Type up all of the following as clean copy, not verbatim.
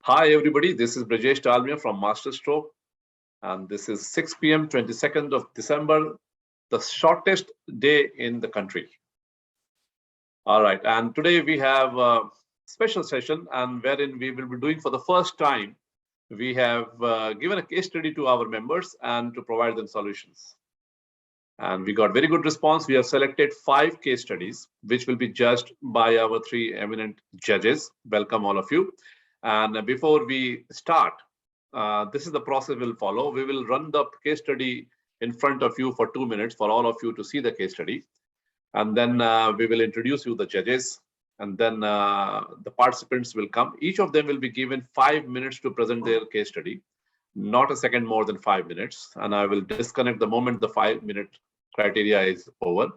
Hi everybody, this is Brajesh Dalmia from Masterstroke, and this is 6 p.m. 22nd of December, the shortest day in the country. All right, and today we have a special session, and wherein we will be doing for the first time, we have given a case study to our members and to provide them solutions. And we got very good response. We have selected 5 case studies, which will be judged by our 3 eminent judges. Welcome all of you. And before we start, this is the process we'll follow. We will run the case study in front of you for 2 minutes for all of you to see the case study. And then we will introduce you the judges. And then the participants will come. Each of them will be given 5 minutes to present their case study, not a second more than 5 minutes. And I will disconnect the moment the 5-minute criteria is over.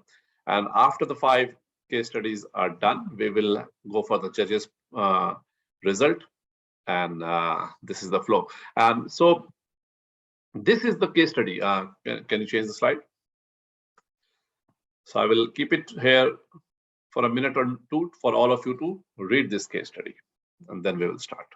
And after the 5 case studies are done, we will go for the judges' result. And this is the flow. And so this is the case study. Can you change the slide? So I will keep it here for a minute or two for all of you to read this case study, and then we will start.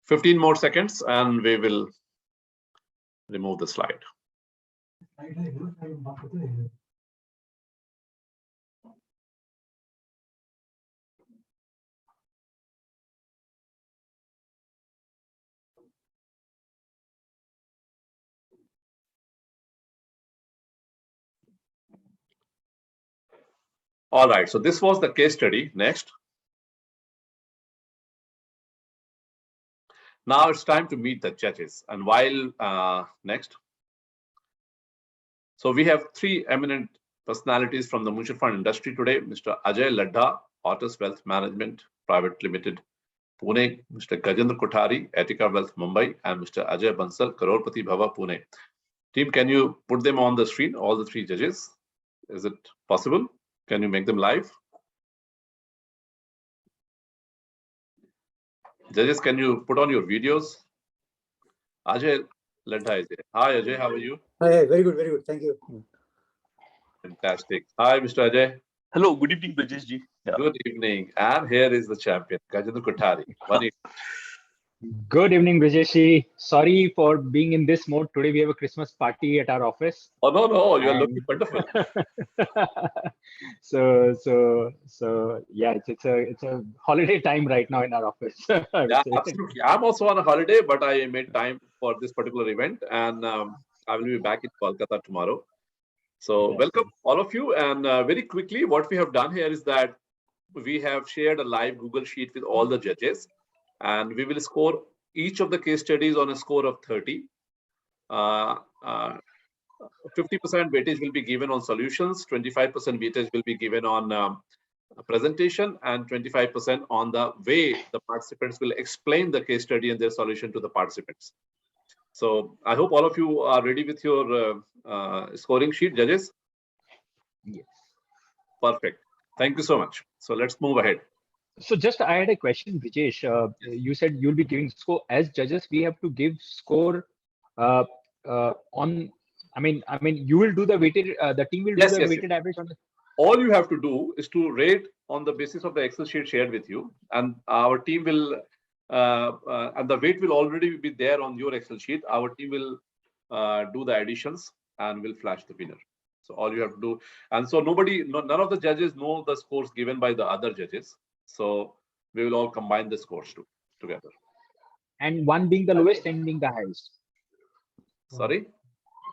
"15 more seconds and we will remove the slide. All right, so this was the case study. Next. Now it's time to meet the judges. And while next. So we have 3 eminent personalities from the mutual fund industry today. Mr. Ajay Ladha, Otis Wealth Management Private Limited, Pune, Mr. Gajendra Kothari, Etika Wealth Mumbai, and Mr. Ajay Bansal, Crorepati Bhava, Pune. Team, can you put them on the screen, all the 3 judges? Is it possible? Can you make them live? Judges, can you put on your videos? Ajay Ladha is here. Hi, Ajay, how are you? Hi, very good, thank you. Fantastic. Hi, Mr. Ajay. Hello, good evening, Brajesh ji. Yeah. Good evening. And here is the champion, Gajendra Kothari. Good evening, Brajesh. Sorry for being in this mode. Today we have a Christmas party at our office. Oh, no, you're looking wonderful. so yeah, it's a holiday time right now in our office. Yeah, absolutely. I'm also on a holiday, but I made time for this particular event, and I will be back in Kolkata tomorrow. So welcome all of you. And very quickly, what we have done here is that we have shared a live Google Sheet with all the judges, and we will score each of the case studies on a score of 30. 50% weightage will be given on solutions, 25% weightage will be given on presentation, and 25% on the way the participants will explain the case study and their solution to the participants. So I hope all of you are ready with your scoring sheet, judges. Yes. Perfect. Thank you so much. So let's move ahead. So just I had a question, Brijesh. You said you'll be giving score as judges. We have to give score uh, on. I mean, you will do the weighted. The team will do Yes, the yes, yes. weighted average on the. All you have to do is to rate on the basis of the Excel sheet shared with you, and our team will, and the weight will already be there on your Excel sheet. Our team will do the additions and will flash the winner. So all you have to do, and so none of the judges know the scores given by the other judges. So we will all combine the scores together. And one being the lowest, 10 being the highest. Sorry?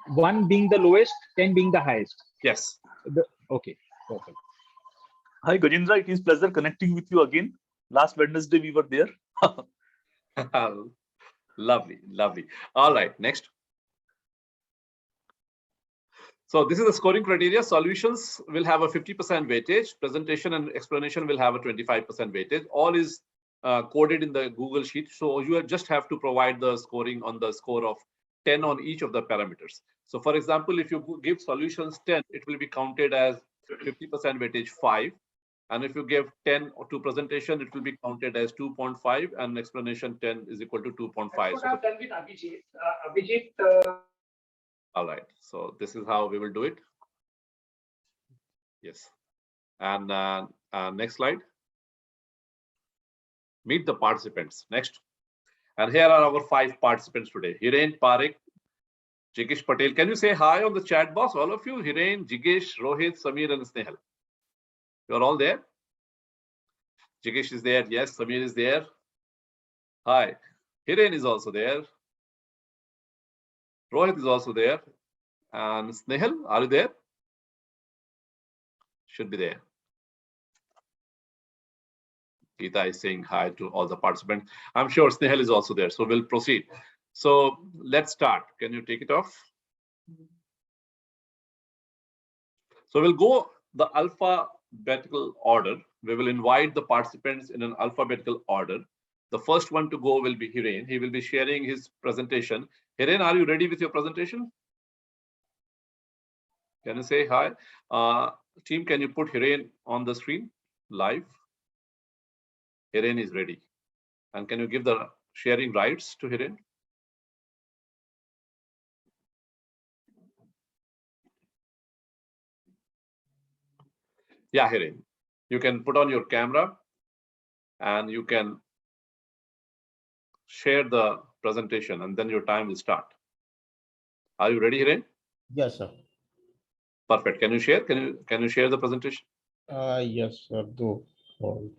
One being the lowest, 10 being the highest. Yes. Okay, perfect. Hi, Gajendra. It is pleasure connecting with you again. Last Wednesday we were there. Lovely, lovely. All right, next. So this is the scoring criteria. Solutions will have a 50% weightage. Presentation and explanation will have a 25% weightage. All is coded in the Google Sheet. So you just have to provide the scoring on the score of 10 on each of the parameters. So for example, if you give solutions 10, it will be counted as 50% weightage 5. And if you give 10 to presentation, it will be counted as 2.5, and explanation 10 is equal to 2.5. That's what I've done with Abhijit. All right, so this is how we will do it. Yes, and next slide. Meet the participants. Next, and here are our 5 participants today. Hiren Parekh, Jigesh Patel. Can you say hi on the chat box, all of you? Hiren, Jigesh, Rohit, Samir, and Snehal. You are all there. Jigesh is there. Yes, Samir is there. Hi. Hiren is also there. Rohit is also there. And Snehal, are you there? Should be there. Geeta is saying hi to all the participants. I'm sure Snehal is also there. So we'll proceed. So let's start. Can you take it off? So we'll go the alphabetical order. We will invite the participants in an alphabetical order. The first one to go will be Hiren. He will be sharing his presentation. Hiren, are you ready with your presentation? Can you say hi? Team, can you put Hiren on the screen live? Hiren is ready. And can you give the sharing rights to Hiren? Yeah, Hiren, you can put on your camera and you can share the presentation, and then your time will start. Are you ready, Hiren? Yes, sir. Perfect. Can you share? Can you share the presentation? Yes, sir. Do hold.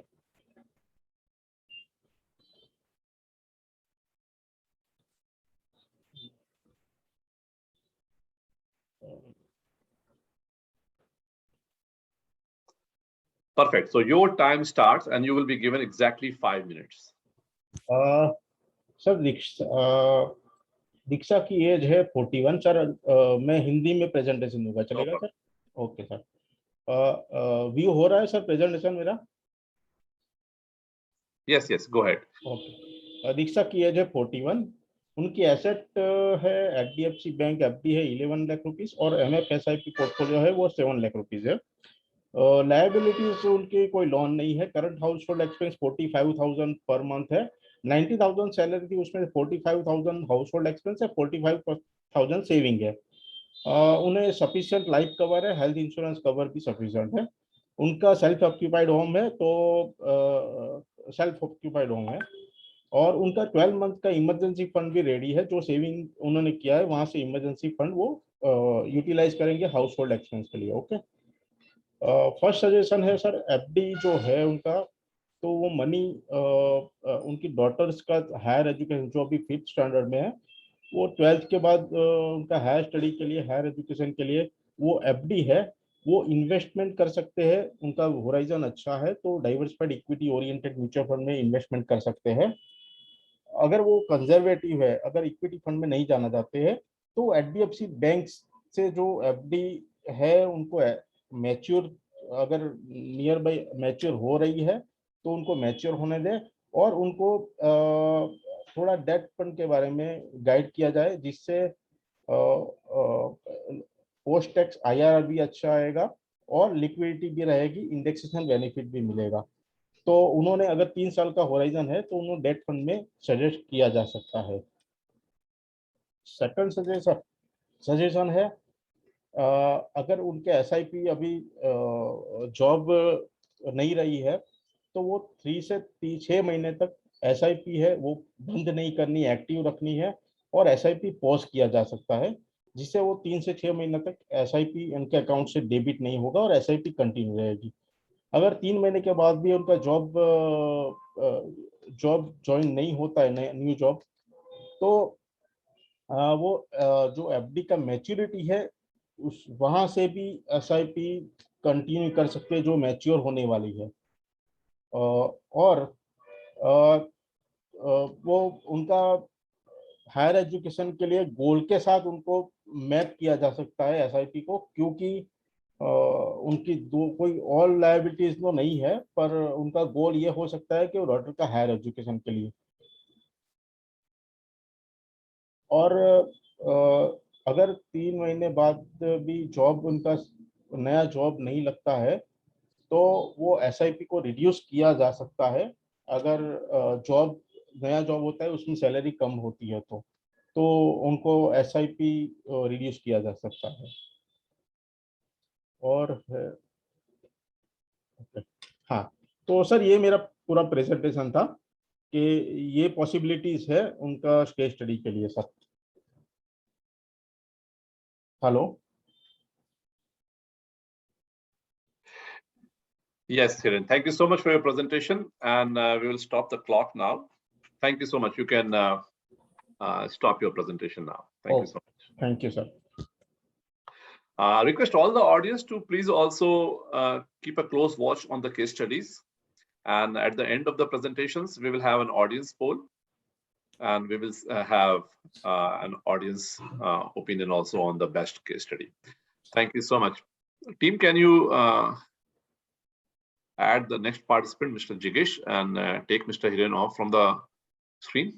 Perfect. So your time starts and you will be given exactly 5 minutes. Sir दीक्षा की age है 41 sir. मैं हिंदी में presentation दूंगा, चलेगा sir? Okay sir. View हो रहा है sir presentation मेरा? Yes, yes, go ahead. Okay. Diksha की एज है 41। उनकी एसेट है एचडीएफसी बैंक एफडी है 11 लाख रुपीस और एमएफएसआईपी पोर्टफोलियो है वो 7 लाख रुपीस है। लायबिलिटीज उनकी कोई लोन नहीं है। Current house hold expense 45,000 per month है। 90,000 सैलरी थी, उसमें 45,000 हाउस होल्ड एक्सपेंस है, 45,000 सेविंग है। उन्हें सफिशिएंट लाइफ कवर है, हेल्थ इंश्योरेंस कवर भी सफिशिएंट है। उनका सेल्फ ऑक्यूपाइड होम है, तो सेल्फ ऑक्यूपाइड होम है। और उनका 12 मंथ का इमरजेंसी फंड भी रेडी है। जो सेविंग उन्होंने किया है वहां से इमरजेंसी फंड वो यूटिलाइज करेंगे हाउस होल्ड एक्सपेंस के लिए। ओके। फर्स्ट सजेशन है सर, एफडी जो है उनका, तो वो मनी उनकी डॉटर्स का हायर एजुकेशन जो अभी 5th स्टैंडर्ड में है, वो 12th के बाद उनका हायर स्टडी के लिए, हायर एजुकेशन के लिए वो एफडी है, वो इन्वेस्टमेंट कर सकते हैं। उनका होराइजन अच्छा है तो diversified equity oriented mutual fund में इन्वेस्टमेंट कर सकते हैं। अगर वो कंजर्वेटिव है, अगर इक्विटी फंड में नहीं जाना चाहते हैं, तो एचडीएफसी बैंक से जो एफडी है उनको मैच्योर, अगर नियर बाई मैच्योर हो रही है तो उनको मैच्योर होने दें और उनको थोड़ा डेट फंड के बारे में गाइड किया जाए, जिससे पोस्ट टैक्स आईआरआर भी अच्छा आएगा और लिक्विडिटी भी रहेगी, इंडेक्सेशन बेनिफिट भी मिलेगा। तो उन्होंने अगर 3 साल का होराइजन है तो उन्होंने डेट फंड में सजेस्ट किया जा सकता है। सेकंड सजेशन है, अगर उनके एसआईपी अभी जॉब नहीं रही है तो वो 3 से 6 महीने तक एसआईपी है वो बंद नहीं करनी, एक्टिव रखनी है, और एसआईपी पॉज किया जा सकता है, जिससे वो 3 से 6 महीने तक एसआईपी उनके अकाउंट से डेबिट नहीं होगा और एसआईपी कंटिन्यू रहेगी। अगर 3 महीने के बाद भी उनका जॉब ज्वाइन नहीं होता है, न्यू जॉब, तो वो जो एफडी का मैच्योरिटी है उस वहां से भी एसआईपी कंटिन्यू कर सकते हैं जो मैच्योर होने वाली है। और वो उनका हायर एजुकेशन के लिए गोल के साथ उनको मैप किया जा सकता है एसआईपी को, क्योंकि उनकी दो कोई ऑल लायबिलिटीज तो नहीं है, पर उनका गोल ये हो सकता है कि वो डॉक्टर का हायर एजुकेशन के लिए। और अगर 3 महीने बाद भी जॉब उनका नया जॉब नहीं लगता है तो वो एसआईपी को रिड्यूस किया जा सकता है। अगर नया जॉब होता है उसमें सैलरी कम होती है तो उनको एसआईपी रिड्यूस किया जा सकता है। और हाँ, तो सर ये मेरा पूरा प्रेजेंटेशन था कि ये पॉसिबिलिटीज है उनका केस स्टडी के लिए। Sir hello. Yes, Hiren. Thank you so much for your presentation, and we will stop the clock now. Thank you so much. You can stop your presentation now. Thank you so much. Thank you, sir. Request all the audience to please also keep a close watch on the case studies. And at the end of the presentations, we will have an audience poll, and we will have an audience opinion also on the best case study. Thank you so much. Team, can you add the next participant, Mr. Jigesh, and take Mr. Hiren off from the screen?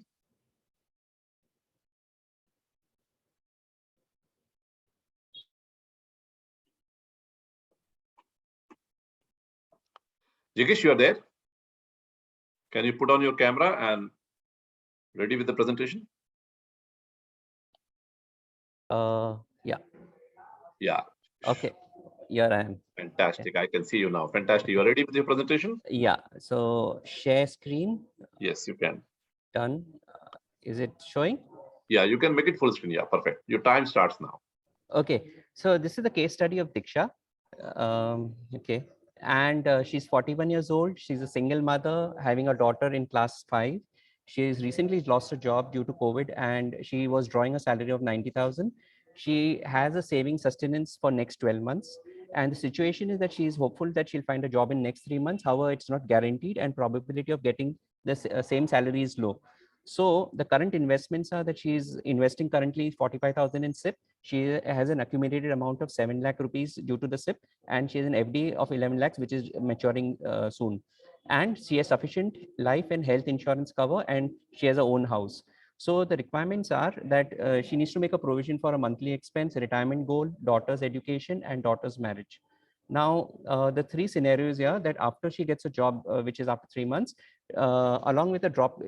Jigesh, you are there? Can you put on your camera and ready with the presentation? Yeah. Yeah. Okay. Here I am. Fantastic. I can see you now. Fantastic. You are ready with your presentation? Yeah. So share screen. Yes, you can. Done. Is it showing? Yeah, you can make it full screen. Yeah, perfect. Your time starts now. Okay. So this is the case study of Diksha. Okay. And she's 41 years old. She's a single mother having a daughter in class 5. She's recently lost her job due to COVID, and she was drawing a salary of 90,000. She has a saving sustenance for next 12 months. And the situation is that she is hopeful that she'll find a job in next 3 months. However, it's not guaranteed, and probability of getting the same salary is low. So the current investments are that she is investing currently 45,000 in SIP. She has an accumulated amount of 7 lakh rupees due to the SIP, and she has an FD of 11 lakhs, which is maturing soon. And she has sufficient life and health insurance cover, and she has her own house. So the requirements are that she needs to make a provision for a monthly expense, retirement goal, daughter's education, and daughter's marriage. Now, the 3 scenarios here that after she gets a job, which is after 3 months, along with a drop,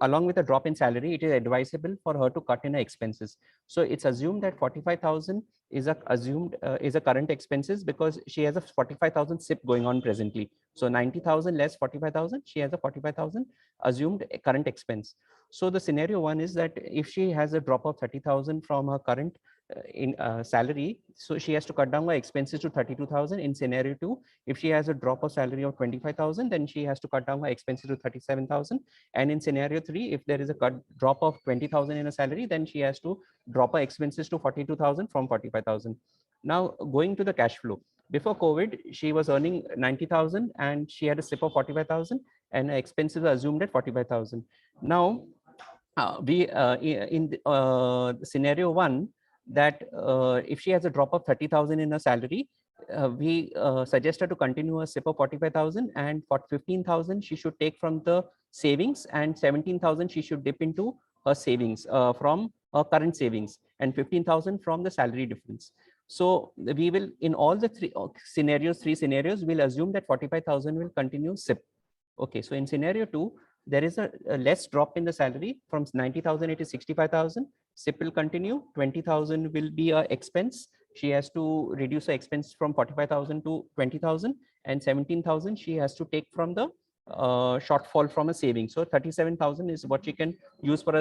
along with a drop in salary, it is advisable for her to cut in her expenses. So it's assumed that 45,000 is a current expenses because she has a 45,000 SIP going on presently. So 90,000 less 45,000, she has a 45,000 assumed current expense. So the scenario 1 is that if she has a drop of 30,000 from her current salary, so she has to cut down her expenses to 32,000. In scenario 2, if she has a drop of salary of 25,000, then she has to cut down her expenses to 37,000. And in scenario 3, if there is a drop of 20,000 in a salary, then she has to drop her expenses to 42,000 from 45,000. Now going to the cash flow. Before COVID, she was earning 90,000 and she had a SIP of 45,000, and her expenses are assumed at 45,000. Now, in scenario 1, that if she has a drop of 30,000 in her salary, we suggest her to continue a SIP of 45,000, and for 15,000 she should take from the savings, and 17,000 she should dip into her savings from her current savings, and 15,000 from the salary difference. So we will, in all the three scenarios, we'll assume that 45,000 will continue SIP. Okay, so in scenario 2, there is a less drop in the salary from 90,000, it is 65,000. SIP will continue, 20,000 will be a expense. She has to reduce the expense from 45,000 to 20,000, and 17,000 she has to take from the shortfall from a saving. So 37,000 is what she can use for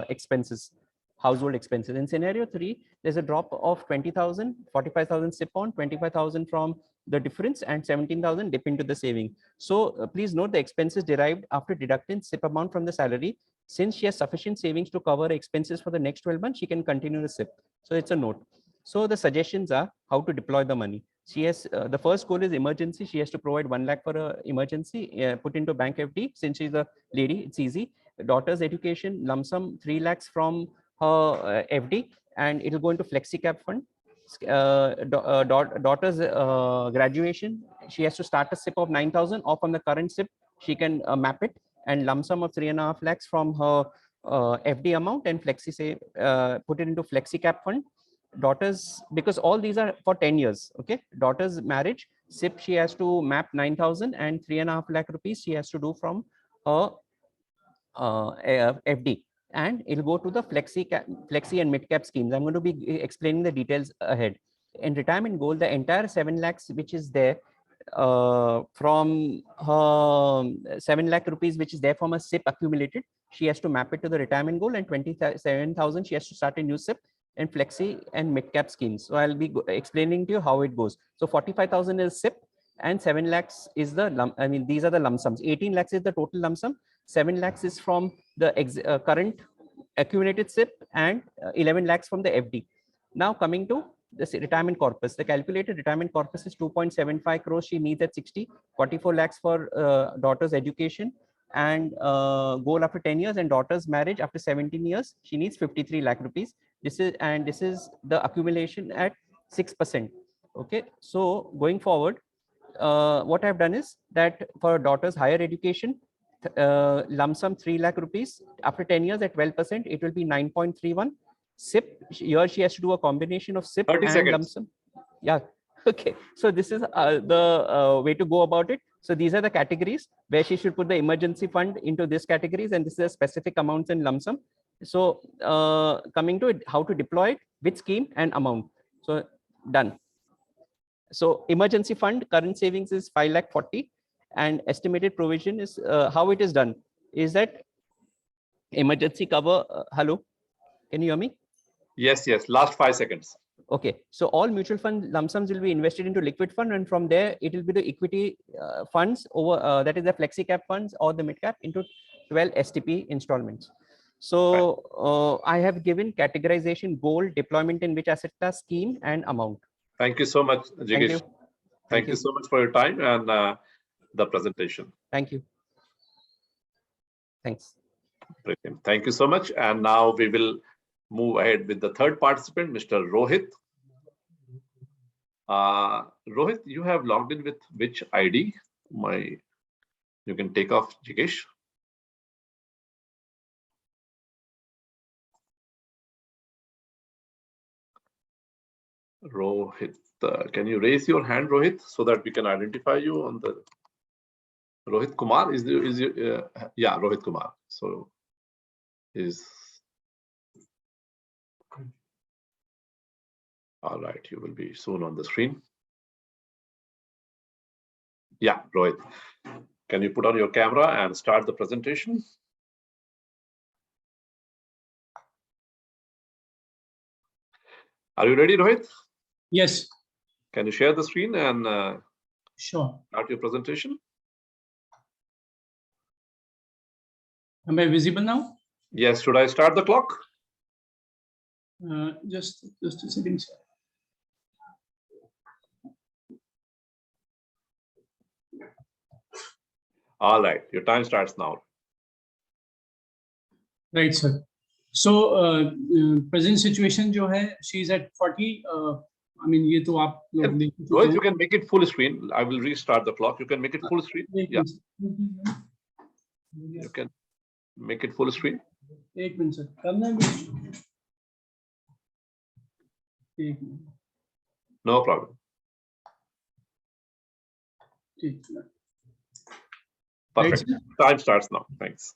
expenses, household expenses. In scenario 3, there's a drop of 20,000, 45,000 SIP on, 25,000 from the difference, and 17,000 dip into the saving. So please note the expenses derived after deducting SIP amount from the salary. Since she has sufficient savings to cover expenses for the next 12 months, she can continue the SIP. So it's a note. So the suggestions are how to deploy the money. She has the first goal is emergency. She has to provide 1 lakh for a emergency, put into bank FD. Since she's a lady, it's easy. Daughter's education, lump sum 3 lakhs from her FD, and it will go into flexi cap fund. Daughter's graduation, she has to start a SIP of 9,000, or from the current SIP she can map it, and lump sum of 3.5 lakhs from her FD amount, and flexi say put it into flexi cap fund. Daughter's, because all these are for 10 years. Okay, daughter's marriage SIP, she has to map 9,000, and 3.5 lakh rupees she has to do from her FD, and it'll go to the flexi and mid cap schemes. I'm going to be explaining the details ahead. In retirement goal, the entire 7 lakhs which is there from her 7 lakh rupees which is there from a SIP accumulated, she has to map it to the retirement goal, and 27,000 she has to start a new SIP and flexi and mid cap schemes. So I'll be explaining to you how it goes. So 45,000 is SIP, and 7 lakhs is the these are the lump sums. 18 lakhs is the total lump sum. 7 lakhs is from the current accumulated SIP, and 11 lakhs from the FD. Now coming to the retirement corpus, the calculated retirement corpus is 2.75 crores she needs at 60, 44 lakhs for daughter's education, and goal after 10 years, and daughter's marriage after 17 years, she needs 53 lakh rupees. This is the accumulation at 6%. Okay, so going forward, what I've done is that for daughter's higher education, lump sum 3 lakh rupees after 10 years at 12%, it will be 9.31. SIP, here she has to do a combination of SIP 30 and seconds. lump sum. Yeah, okay. So this is the way to go about it. So these are the categories where she should put the emergency fund into these categories, and this is a specific amounts and lump sum. So coming to it, how to deploy it, which scheme and amount. So done. So emergency fund current savings is 5 lakh 40, and estimated provision is how it is done is that emergency cover. Hello, can you hear me? Yes, yes. Last 5 seconds. Okay, so all mutual fund lump sums will be invested into liquid fund, and from there it will be the equity funds over that is the flexi cap funds or the mid cap into 12 STP installments. So I have given categorization, goal, deployment in which asset class, scheme, and amount. Thank you so much, Thank Jigesh. you. Thank you so much for your time and the presentation. Thank you. Thanks. Brilliant. Thank you so much. And now we will move ahead with the third participant, Mr. Rohit. Rohit, you have logged in with which ID? You can take off, Jigesh. Rohit, can you raise your hand, Rohit, so that we can identify you on the Rohit Kumar? Yeah, Rohit Kumar. So all right, you will be soon on the screen. Yeah, Rohit, can you put on your camera and start the presentation? Are you ready, Rohit? Yes. Can you share the screen and Sure. start your presentation? Am I visible now? Yes, should I start the clock? Just a second, sir. All right, your time starts now. Right, sir. So present situation जो है, she's at 40. I mean, ये तो आप लोग देख चुके Rohit, हैं. you can make it full screen. I will restart the clock. You can make it full screen. Yeah, you can make it full screen. एक मिनट सर, करना है. एक मिनट. No problem. ठीक है. Perfect. sir? Time starts now. Thanks.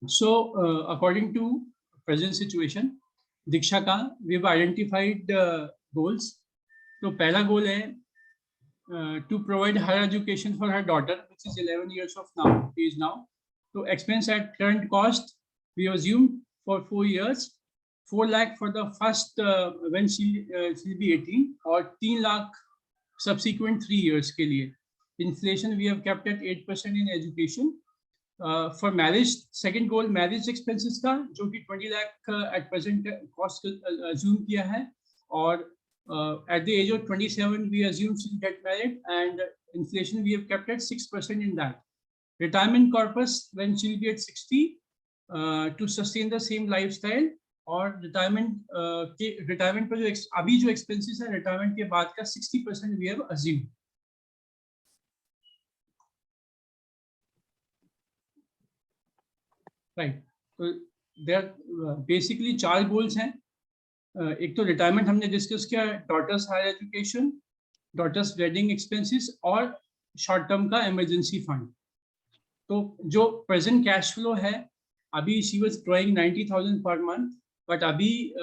So, according to present situation, Diksha ka, we've identified goals. So, pehla goal hai to provide higher education for her daughter, which is 11 years of age now. So, expense at current cost, we assume for 4 years, 4 lakh for the first when she'll be 18, or 3 lakh subsequent 3 years ke liye. Inflation we have kept at 8% in education. For marriage, second goal marriage expenses का जो कि 20 lakh at present cost assume किया है, और at the age of 27 we assume she'll get married, and inflation we have kept at 6% in that. Retirement corpus when she'll be at 60 to sustain the same lifestyle, और retirement पर जो अभी जो expenses है retirement के बाद का 60% we have assumed. Right, तो देयर बेसिकली 4 गोल्स हैं. एक तो रिटायरमेंट हमने डिस्कस किया, daughters higher education, daughters wedding expenses, और शॉर्ट टर्म का इमरजेंसी फंड. तो जो प्रेजेंट कैश फ्लो है, अभी she was drawing 90,000 per month, but अभी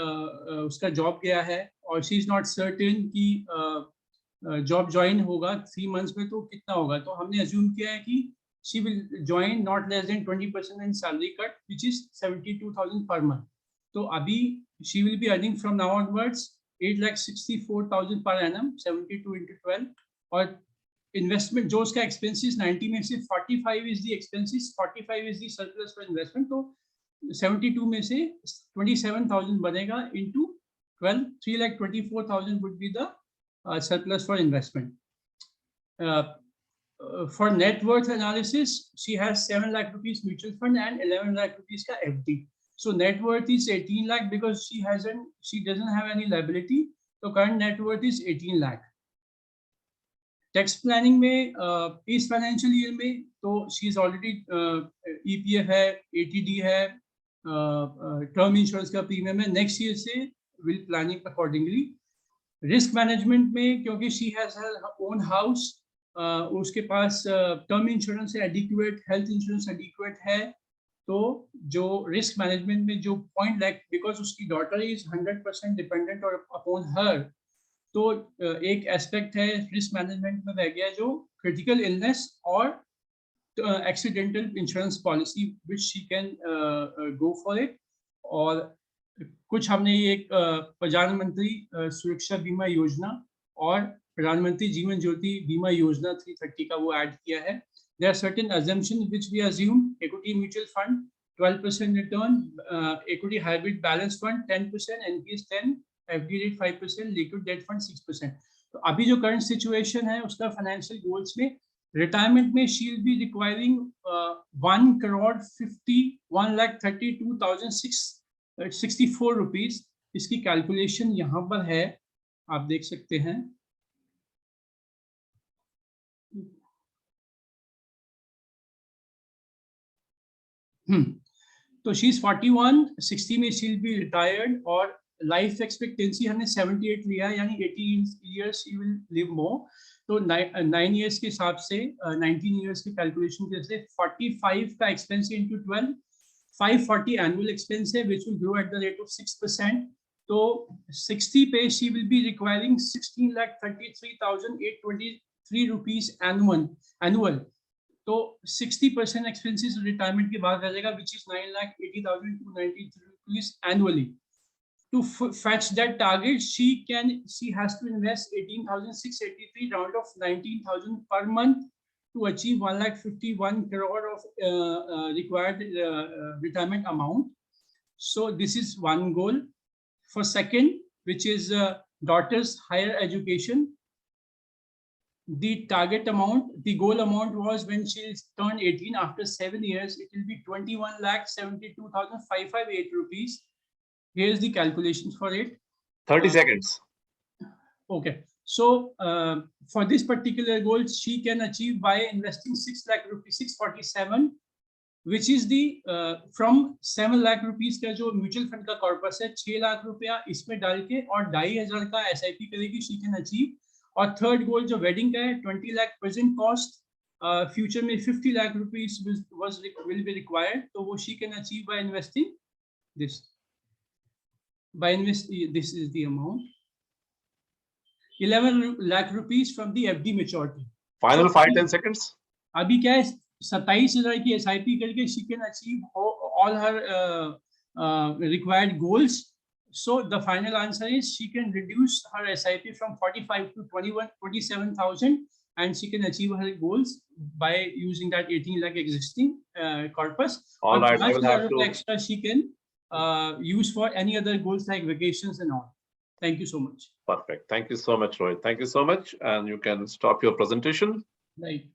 उसका जॉब गया है और शी इज नॉट सर्टेन कि जॉब ज्वाइन होगा 3 मंथ्स में तो कितना होगा. तो हमने अज्यूम किया है कि she will join not less than 20% in salary cut, which is 72,000 per month. So abhi she will be earning from now onwards 8,64,000 per annum, 72 into 12. और investment जो उसका expenses 90 में से 45 is the expenses, 45 is the surplus for investment. तो 72 में से 27,000 बनेगा into 12, 3,24,000 would be the surplus for investment. For net worth analysis, she has 7 lakh rupees mutual fund and 11 lakh rupees ka FD. So net worth is 18 lakh because she doesn't have any liability. So current net worth is 18 lakh. Tax planning में इस financial year में तो she is already EPF है, ATD है, term insurance का premium है. Next year से will planning accordingly. Risk management में क्योंकि she has her own house, उसके पास term insurance adequate, health insurance adequate है, तो जो रिस्क मैनेजमेंट में जो पॉइंट लाइक बिकॉज उसकी डॉटर इज 100% डिपेंडेंट और अपॉन हर, तो एक एस्पेक्ट है रिस्क मैनेजमेंट में रह गया जो क्रिटिकल इलनेस और accidental insurance policy which she can go for it. और कुछ हमने एक प्रधानमंत्री सुरक्षा बीमा योजना और प्रधानमंत्री जीवन ज्योति बीमा योजना 330 का वो ऐड किया है. There are certain assumptions which we assume: equity mutual fund 12% return, equity hybrid balance fund 10%, NPS 10, FD rate 5%, liquid debt fund 6%. तो अभी जो current situation है उसका financial goals में retirement में she will be requiring 1,51,32,664 rupees. इसकी calculation यहाँ पर है, आप देख सकते हैं. तो शी इज 41, 60 में शी विल बी रिटायर्ड, और लाइफ एक्सपेक्टेंसी हमने 78 लिया, यानी 18 इयर्स शी विल लिव मोर. तो 9 इयर्स के हिसाब से 19 इयर्स की कैलकुलेशन के से 45 का एक्सपेंस इनटू 12, 540 एनुअल एक्सपेंस है which will grow at the rate of 6%. तो 60 पे she will be requiring 16,33,823 rupees annual. तो 60% एक्सपेंसेस रिटायरमेंट के बाद रह जाएगा, which is 9,80,293 rupees annually. To fetch that target, she has to invest 18,683, round of 19,000 per month to achieve 1,51 crore of required retirement amount. So this is one goal. For second, which is daughter's higher education, the target amount, the goal amount was when she turned 18, after 7 years, it will be 21,72,558 rupees. Here's the calculations for it. 30 seconds. Okay. So for this particular goal, she can achieve by investing 6 lakh rupees, 647, which is the from 7 lakh rupees का जो mutual fund का corpus है, 6 लाख रुपया इसमें डाल के और 2,500 का SIP करेगी, she can achieve. और थर्ड गोल जो वेडिंग का है 20 लाख प्रेजेंट कॉस्ट, future में 50 lakh rupees will be required, so she can achieve by investing this. This is the amount. 11 lakh rupees from the FD maturity. Final 5-10 seconds. अभी क्या है 27,000 की SIP करके she can achieve all her required goals. So the final answer is she can reduce her SIP from 45 to 27,000, and she can achieve her goals by using that 18 lakh existing corpus. All right, I will have to. Extra she can use for any other goals like vacations and all. Thank you so much. Perfect. Thank you so much, Rohit. Thank you so much. And you can stop your presentation. Right.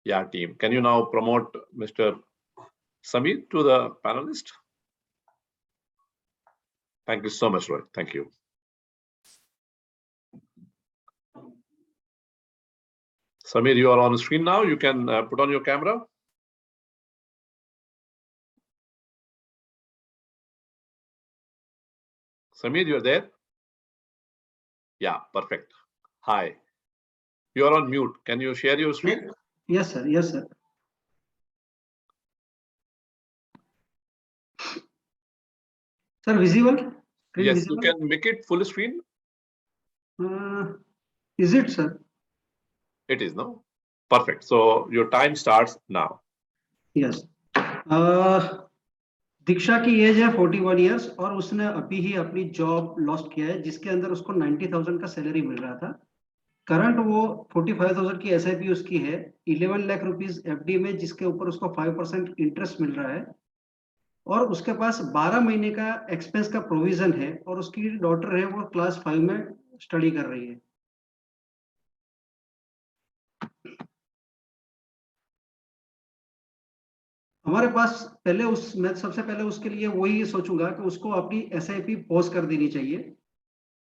Yeah, team. Can you now promote Mr. Samir to the panelist? Thank you so much, Rohit. Thank you. Samir, you are on the screen now. You can put on your camera. Samir, you're there? Yeah, perfect. Hi. You are on mute. Can you share your screen? Yes, sir. Yes, sir. Sir, visible? Screen Yes, visible? you can make it full screen. Is it, sir? It is, no? Perfect. So your time starts now. Yes. दीक्षा की age है 41 years और उसने अभी ही अपनी job lost किया है जिसके अंदर उसको 90,000 का सैलरी मिल रहा था. करंट वो 45,000 की SIP उसकी है, 11 लाख रुपीस FD में जिसके ऊपर उसको 5% इंटरेस्ट मिल रहा है और उसके पास 12 महीने का एक्सपेंस का प्रोविजन है और उसकी डॉटर है वो क्लास 5 में स्टडी कर रही है. हमारे पास पहले मैं सबसे पहले उसके लिए वही सोचूंगा कि उसको अपनी SIP पॉज कर देनी चाहिए,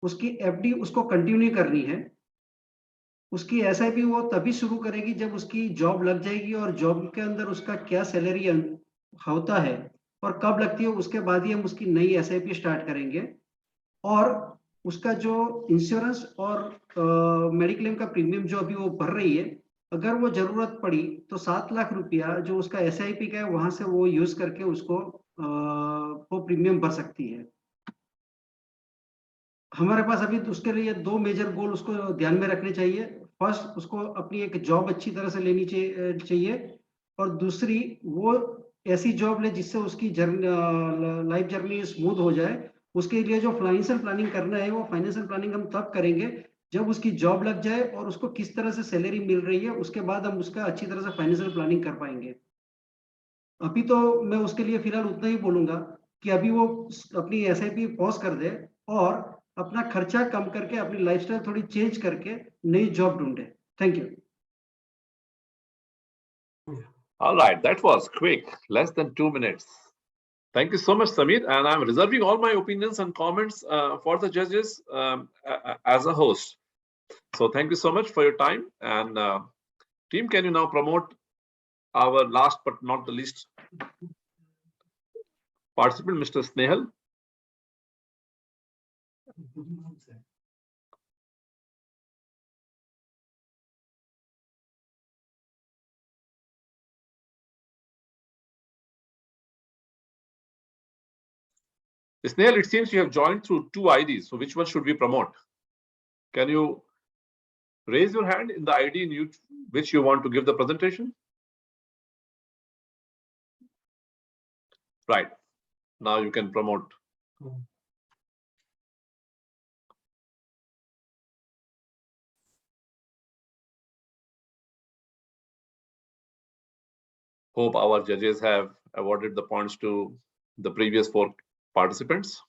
उसकी FD उसको कंटिन्यू करनी है. उसकी SIP वो तभी शुरू करेगी जब उसकी जॉब लग जाएगी और जॉब के अंदर उसका क्या सैलरी होता है और कब लगती है उसके बाद ही हम उसकी नई SIP स्टार्ट करेंगे. और उसका जो इंश्योरेंस और मेडिक्लेम का प्रीमियम जो अभी वो भर रही है, अगर वो जरूरत पड़ी तो 7 लाख रुपया जो उसका SIP का है वहां से वो यूज करके उसको वो प्रीमियम भर सकती है. हमारे पास अभी उसके लिए 2 मेजर गोल उसको ध्यान में रखने चाहिए. फर्स्ट, उसको अपनी एक जॉब अच्छी तरह से लेनी चाहिए और दूसरी वो ऐसी जॉब ले जिससे उसकी लाइफ जर्नी स्मूथ हो जाए. उसके लिए जो फाइनेंशियल प्लानिंग करना है वो फाइनेंशियल प्लानिंग हम तब करेंगे जब उसकी जॉब लग जाए और उसको किस तरह से सैलरी मिल रही है उसके बाद हम उसका अच्छी तरह से फाइनेंशियल प्लानिंग कर पाएंगे. अभी तो मैं उसके लिए फिलहाल उतना ही बोलूंगा कि अभी वो अपनी SIP पॉज कर दे और अपना खर्चा कम करके अपनी लाइफस्टाइल थोड़ी चेंज करके नई जॉब ढूंढे. Thank you. All right, that was quick, less than 2 minutes. Thank you so much, Samir. And I'm reserving all my opinions and comments for the judges as a host. So thank you so much for your time. And team, can you now promote our last but not the least participant, Mr. Snehal? Snehal, it seems you have joined through 2 IDs. So which one should we promote? Can you raise your hand in the ID in which you want to give the presentation? Right. Now you can promote. Hope our judges have awarded the points to the previous 4 participants.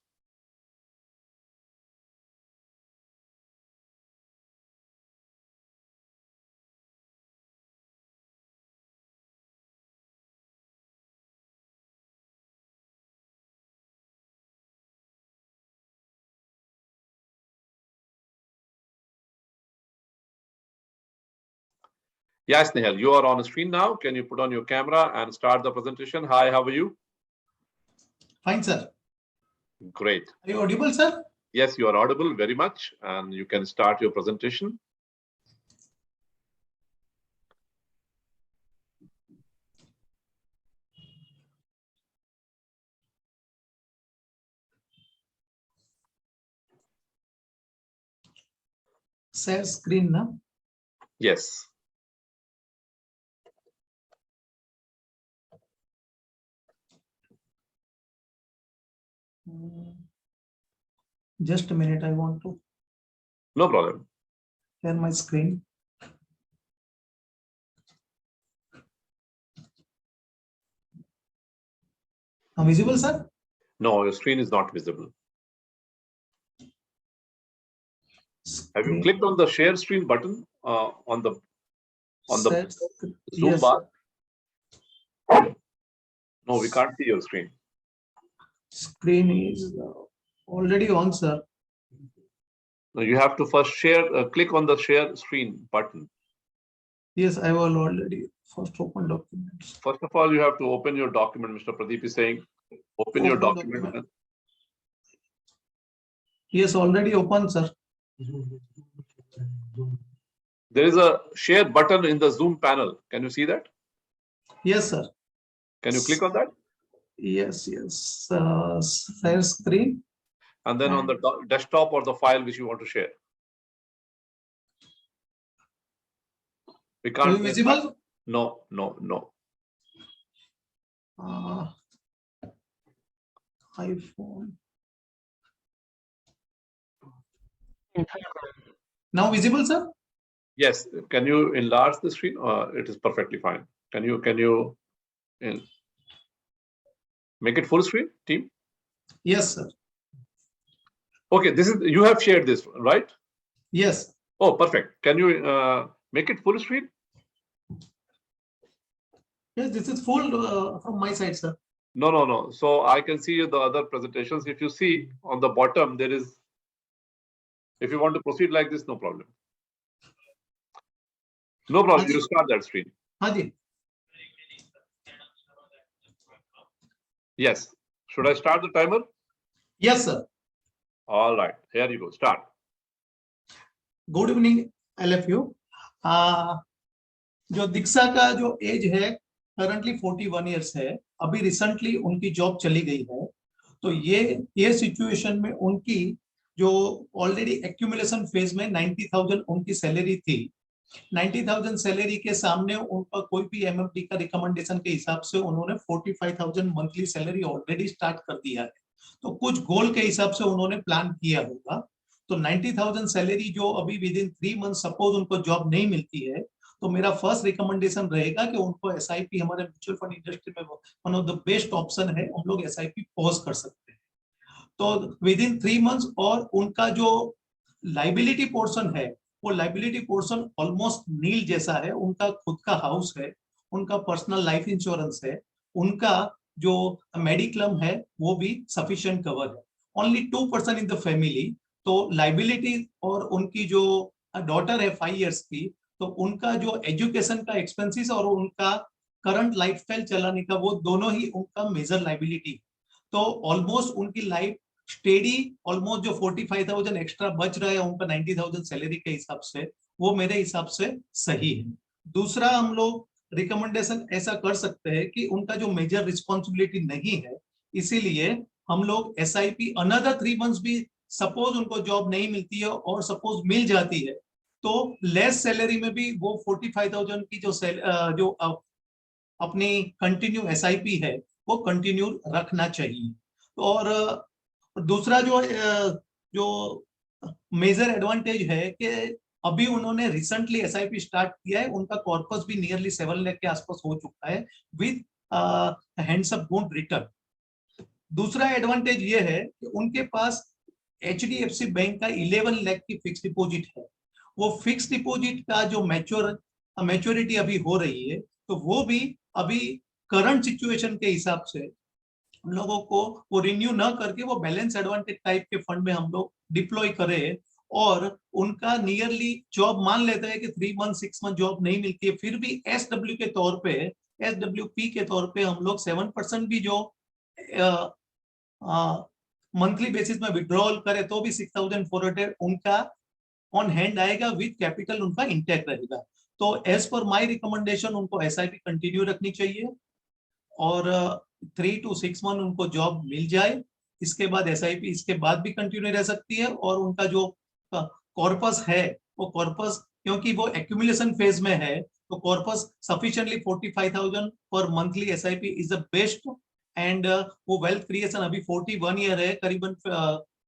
Yes, Nehal, you are on the screen now. Can you put on your camera and start the presentation? Hi, how are you? Fine, sir. Great. Are you audible, sir? Yes, you are audible very much, and you can start your presentation. share screen now. Yes. Just a minute, I want to No problem. share my screen. Visible, sir? No, your screen is not visible. Have you Screen. clicked on the share screen button on the Share Zoom yes, bar? No, we can't see your screen. screen is already on, sir. No, you have to first click on the share screen button. Yes, I will already first open documents. First of all, you have to open your document. Mr. Pradeep is saying, open your Open document. document. Yes, already open, sir. There is a share button in the Zoom panel. Can you see that? Yes, sir. Can you click on that? Yes, yes. Share screen. And then on the desktop or the file which you want to share. We Are you can't. visible? No, no, no. iPhone. Now visible, sir? Yes. Can you enlarge the screen? It is perfectly fine. Can you make it full screen, team? Yes, sir. Okay, you have shared this, right? Yes. Oh, perfect. Can you make it full screen? Yes, this is full from my side, sir. No, no, no. So I can see the other presentations. If you see on the bottom, there is, if you want to proceed like this, no problem. No problem. You start that screen. Haji. Yes. Should I start the timer? Yes, sir. All right. Here you go. Start. Good evening LFU. जो दीक्षा का जो as है currently 41 years है, अभी recently उनकी job चली गई है, तो ये सिचुएशन में उनकी जो ऑलरेडी एक्यूमुलेशन फेज में 90,000 उनकी सैलरी थी, 90,000 सैलरी के सामने उनका कोई भी MFD का रिकमेंडेशन के हिसाब से उन्होंने 45,000 मंथली सैलरी ऑलरेडी स्टार्ट कर दिया है, तो कुछ गोल के हिसाब से उन्होंने प्लान किया होगा, तो 90,000 सैलरी जो अभी विद इन 3 मंथ सपोज उनको जॉब नहीं मिलती है, तो मेरा फर्स्ट रिकमेंडेशन रहेगा कि उनको SIP हमारे म्यूचुअल फंड इंडस्ट्री में one of the best option है, हम लोग SIP पॉज कर सकते हैं, तो विद इन 3 मंथ्स, और उनका जो लाइबिलिटी पोर्शन है वो लाइबिलिटी पोर्शन ऑलमोस्ट नील जैसा है, उनका खुद का हाउस है, उनका पर्सनल लाइफ इंश्योरेंस है, उनका जो मेडिक्लेम है वो भी सफिशिएंट कवर है, ओनली 2% इन द फैमिली, तो लाइबिलिटी, और उनकी जो डॉटर है 5 इयर्स की, तो उनका जो एजुकेशन का एक्सपेंसेस और उनका करंट लाइफस्टाइल चलाने का वो दोनों ही उनका मेजर लाइबिलिटी, तो ऑलमोस्ट उनकी लाइफ स्टेडी, ऑलमोस्ट जो 45,000 एक्स्ट्रा बच रहा है उनका 90,000 सैलरी के हिसाब से, वो मेरे हिसाब से सही है। दूसरा, हम लोग रिकमेंडेशन ऐसा कर सकते हैं कि उनका जो मेजर रिस्पॉन्सिबिलिटी नहीं है, इसीलिए हम लोग SIP अनदर 3 मंथ्स भी, सपोज उनको जॉब नहीं मिलती है और सपोज मिल जाती है, तो लेस सैलरी में भी वो 45,000 की जो अपनी कंटिन्यू SIP है वो कंटिन्यू रखना चाहिए। और दूसरा जो मेजर एडवांटेज है कि अभी उन्होंने रिसेंटली SIP स्टार्ट किया है, उनका कॉर्पस भी नियरली 7 लाख के आसपास हो चुका है विद हैंडसम गुड रिटर्न। दूसरा एडवांटेज ये है कि उनके पास HDFC बैंक का 11 लाख की फिक्स डिपॉजिट है, वो फिक्स डिपॉजिट का जो मैच्योरिटी अभी हो रही है, तो वो भी अभी करंट सिचुएशन के हिसाब से हम लोगों को वो रिन्यू ना करके वो बैलेंस एडवांटेज टाइप के फंड में हम लोग डिप्लॉय करें, और उनका नियरली जॉब मान लेते हैं कि 3 मंथ 6 मंथ जॉब नहीं मिलती है, फिर भी SW के तौर पे, SWP के तौर पे हम लोग 7% भी जो मंथली बेसिस में विड्रॉल करे तो भी 6,400 उनका ऑन हैंड आएगा, विद कैपिटल उनका इंटैक्ट रहेगा। तो एज पर माय रिकमेंडेशन उनको SIP कंटिन्यू रखनी चाहिए, और 3 to 6 मंथ उनको जॉब मिल जाए, इसके बाद SIP इसके बाद भी कंटिन्यू रह सकती है, और उनका जो कॉर्पस है वो कॉर्पस, क्योंकि वो एक्यूमुलेशन फेज में है, तो कॉर्पस सफिशिएंटली 45,000 पर monthly SIP is the best. And वो वेल्थ क्रिएशन अभी 41 ईयर है, करीबन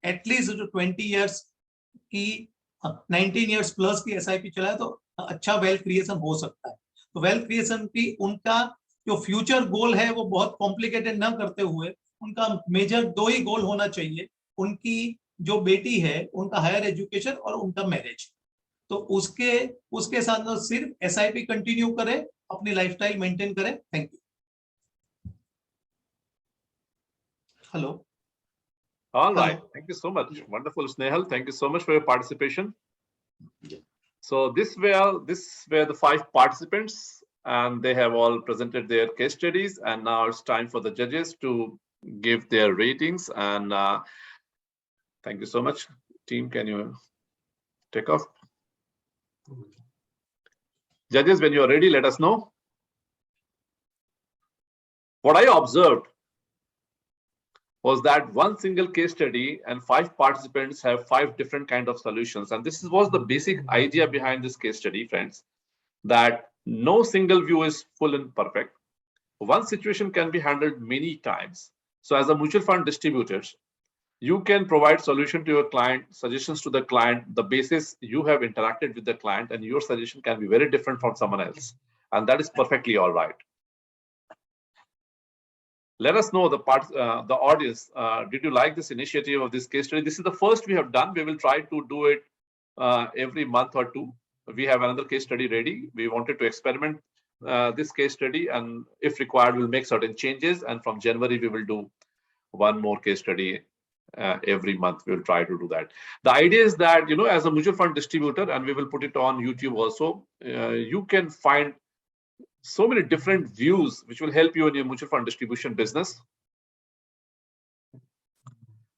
एटलीस्ट 20 ईयर्स की 19 ईयर्स प्लस की SIP चला है, तो अच्छा वेल्थ क्रिएशन हो सकता है। तो वेल्थ क्रिएशन की उनका जो फ्यूचर गोल है वो बहुत कॉम्प्लिकेटेड ना करते हुए उनका मेजर 2 ही गोल होना चाहिए, उनकी जो बेटी है उनका हायर एजुकेशन और उनका मैरिज। तो उसके साथ सिर्फ SIP कंटिन्यू करें, अपनी लाइफस्टाइल मेंटेन करें। Thank you. Hello. All right. Thank you so much. Wonderful, Snehal. Thank you so much for your participation. So this were the 5 participants, and they have all presented their case studies. And now it's time for the judges to give their ratings. And thank you so much, team. Can you take off? Judges, when you are ready, let us know. What I observed was that one single case study and 5 participants have 5 different kind of solutions. And this was the basic idea behind this case study, friends, that no single view is full and perfect. One situation can be handled many times. So as a mutual fund distributor, you can provide solution to your client, suggestions to the client, the basis you have interacted with the client, and your suggestion can be very different from someone else. And that is perfectly all right. Let us know, the audience, did you like this initiative of this case study? This is the first we have done. We will try to do it every month or 2. We have another case study ready. We wanted to experiment this case study, and if required, we'll make certain changes. And from January, we will do one more case study every month. We'll try to do that. The idea is that, as a mutual fund distributor, and we will put it on YouTube also, you can find so many different views which will help you in your mutual fund distribution business.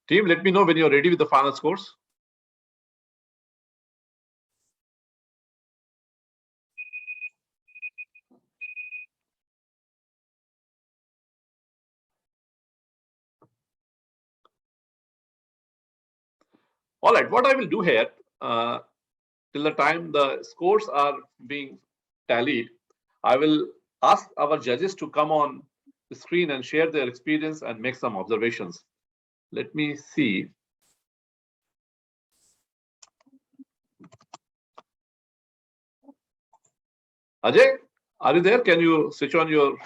Team, let me know when you're ready with the final scores. All right, what I will do here, till the time the scores are being tallied, I will ask our judges to come on the screen and share their experience and make some observations. Let me see. Ajay, are you there? Can you switch on your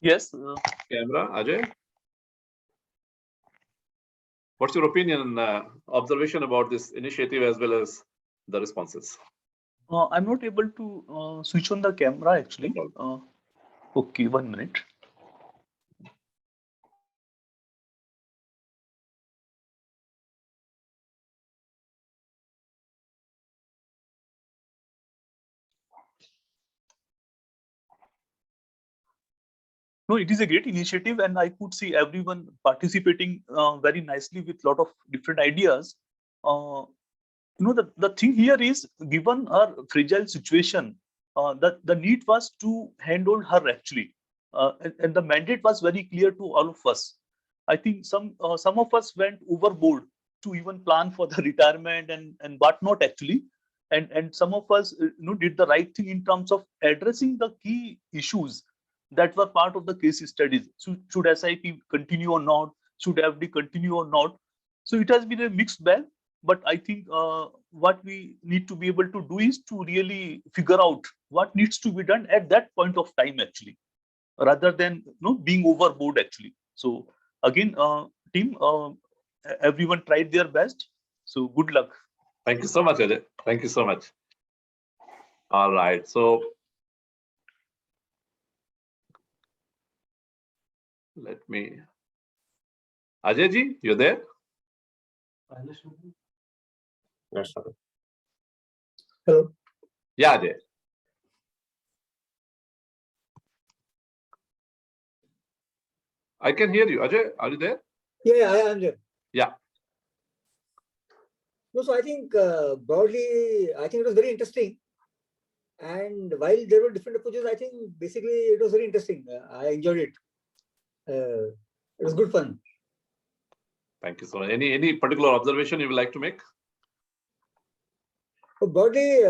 Yes. camera, Ajay? What's your opinion and observation about this initiative as well as the responses? I'm not able to switch on the camera actually. Okay, 1 minute. No, it is a great initiative, and I could see everyone participating very nicely with a lot of different ideas. The thing here is, given her fragile situation, the need was to handle her actually, and the mandate was very clear to all of us. I think some of us went overboard to even plan for the retirement and whatnot actually, and some of us did the right thing in terms of addressing the key issues that were part of the case studies. Should SIP continue or not? Should FD continue or not? So it has been a mixed bag. But I think what we need to be able to do is to really figure out what needs to be done at that point of time, actually, rather than being overboard, actually. So again, team, everyone tried their best. So good luck. Thank you so much, Ajay. Thank you so much. All right. So let me. Ajay ji, you there? Hello. Yeah, Ajay. I can hear you. Ajay, are you there? Yeah, I am there. Yeah. No, so I think broadly, I think it was very interesting. And while there were different approaches, I think basically it was very interesting. I enjoyed it. It was good fun. Thank you so much. Any particular observation you would like to make? Broadly,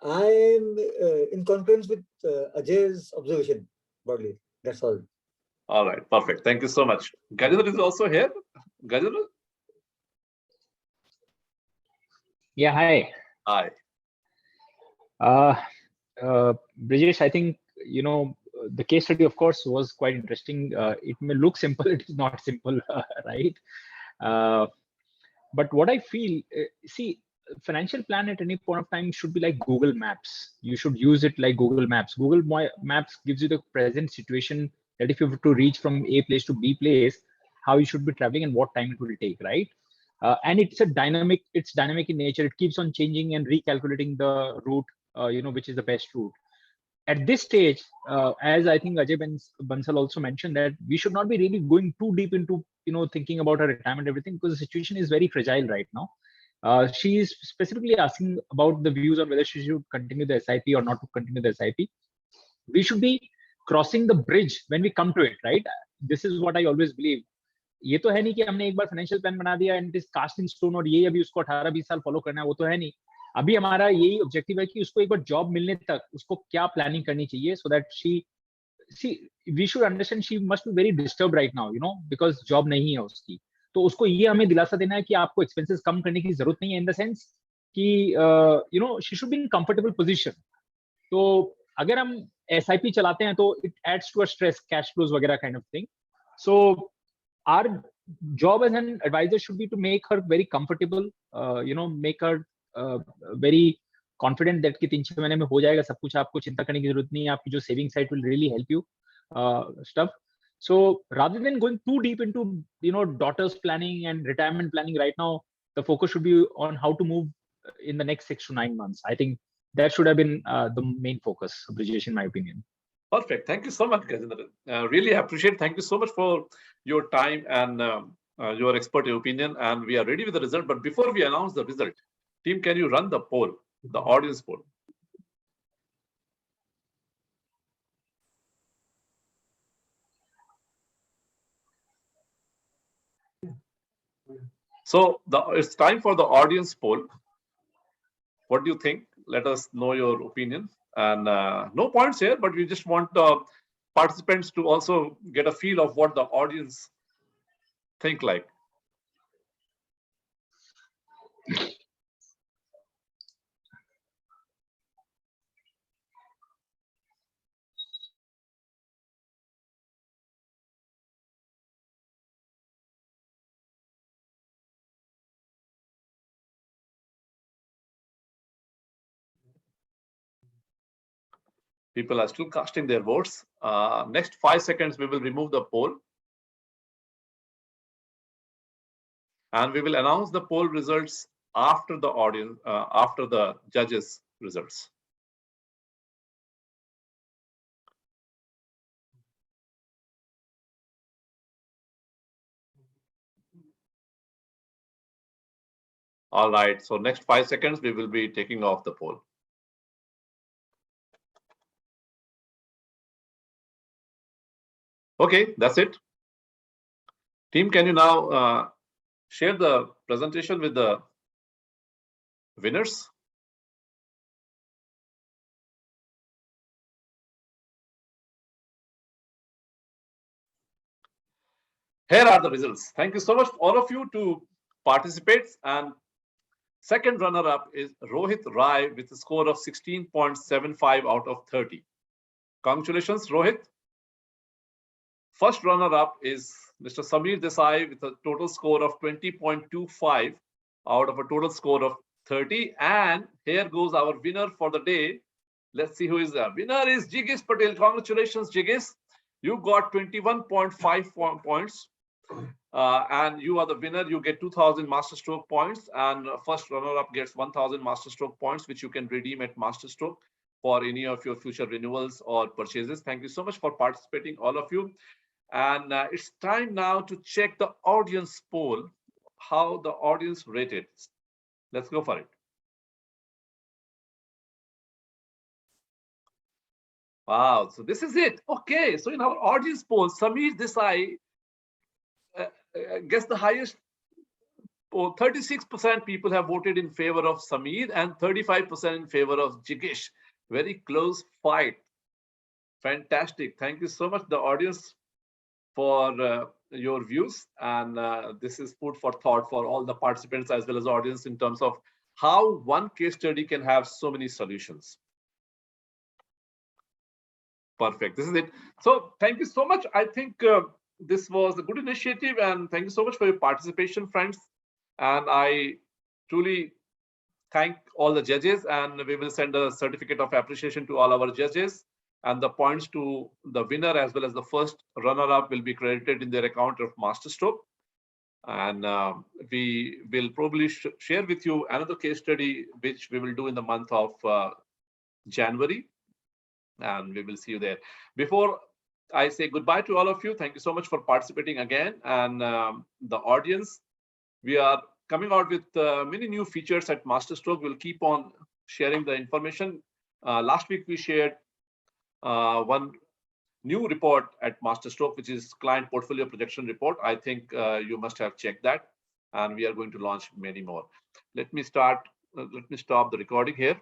I am in concurrence with Ajay's observation. Broadly, that's all. All right, perfect. Thank you so much. Gajendra is also here. Gajendra? Yeah, hi. Hi. Brijesh, I think, the case study, of course, was quite interesting. It may look simple, it is not simple, right? But what I feel, see, financial plan at any point of time should be like Google Maps. You should use it like Google Maps. Maps gives you the present situation that if you have to reach from A place to B place, how you should be traveling and what time it will take, right? And it's dynamic in nature. It keeps on changing and recalculating the route, which is the best route. At this stage, as I think Ajay Bansal also mentioned, that we should not be really going too deep into thinking about her retirement, everything, because the situation is very fragile right now. She is specifically asking about the views on whether she should continue the SIP or not to continue the SIP. We should be crossing the bridge when we come to it, right? This is what I always believe. ये तो है नहीं कि हमने एक बार financial plan बना दिया and it is cast in stone और ये अभी उसको 18-20 साल फॉलो करना है, वो तो है नहीं. अभी हमारा यही ऑब्जेक्टिव है कि उसको एक बार जॉब मिलने तक उसको क्या प्लानिंग करनी चाहिए, so that we should understand she must be very disturb right now, because job नहीं है उसकी. तो उसको ये हमें दिलासा देना है कि आपको एक्सपेंसेस कम करने की जरूरत नहीं है, इन द सेंस कि she should be in comfortable position. तो अगर हम SIP चलाते हैं तो it adds to a stress, cash flows वगैरह kind of thing. So our job as an advisor should be to make her very comfortable, make her very confident that कि 3-6 महीने में हो जाएगा सब कुछ, आपको चिंता करने की जरूरत नहीं है, आपकी जो saving side will really help you stuff. So rather than going too deep into daughter's planning and retirement planning right now, the focus should be on how to move in the next 6 to 9 months. I think that should have been the main focus, Brijesh, in my opinion. Perfect. Thank you so much, Gajendra. Really appreciate. Thank you so much for your time and your expert opinion. And we are ready with the result. But before we announce the result, team, can you run the poll, the audience poll? So it's time for the audience poll. What do you think? Let us know your opinion. And no points here, but we just want participants to also get a feel of what the audience think like. People are still casting their votes. Next 5 seconds, we will remove the poll. And we will announce the poll results after the audience, after the judges' results. All right, so next 5 seconds, we will be taking off the poll. Okay, that's it. Team, can you now share the presentation with the winners? Here are the results. Thank you so much, all of you, to participate. And second runner-up is Rohit Rai with a score of 16.75 out of 30. Congratulations, Rohit. First runner-up is Mr. Samir Desai with a total score of 20.25 out of a total score of 30. And here goes our winner for the day. Let's see who is the winner. Is Jigis Patel. Congratulations, Jigis. You got 21.5 points. And you are the winner. You get 2,000 Masterstroke points, and first runner-up gets 1,000 Masterstroke points, which you can redeem at Masterstroke for any of your future renewals or purchases. Thank you so much for participating, all of you. And it's time now to check the audience poll, how the audience rated. Let's go for it. Wow, so this is it. Okay, so in our audience poll, Samir Desai gets the highest 36% people have voted in favor of Sameer and 35% in favor of Jigesh. Very close fight. Fantastic. Thank you so much, the audience, for your views. And this is food for thought for all the participants as well as audience in terms of how one case study can have so many solutions. Perfect. This is it. So thank you so much. I think this was a good initiative, and thank you so much for your participation, friends. And I truly thank all the judges, and we will send a certificate of appreciation to all our judges, and the points to the winner as well as the first runner-up will be credited in their account of Masterstroke. And we will probably share with you another case study, which we will do in the month of January. And we will see you there. Before I say goodbye to all of you, thank you so much for participating again. And the audience, we are coming out with many new features at Masterstroke. We'll keep on sharing the information. Last week, we shared one new report at Masterstroke, which is Client Portfolio Projection Report. I think you must have checked that. And we are going to launch many more. Let me stop the recording here.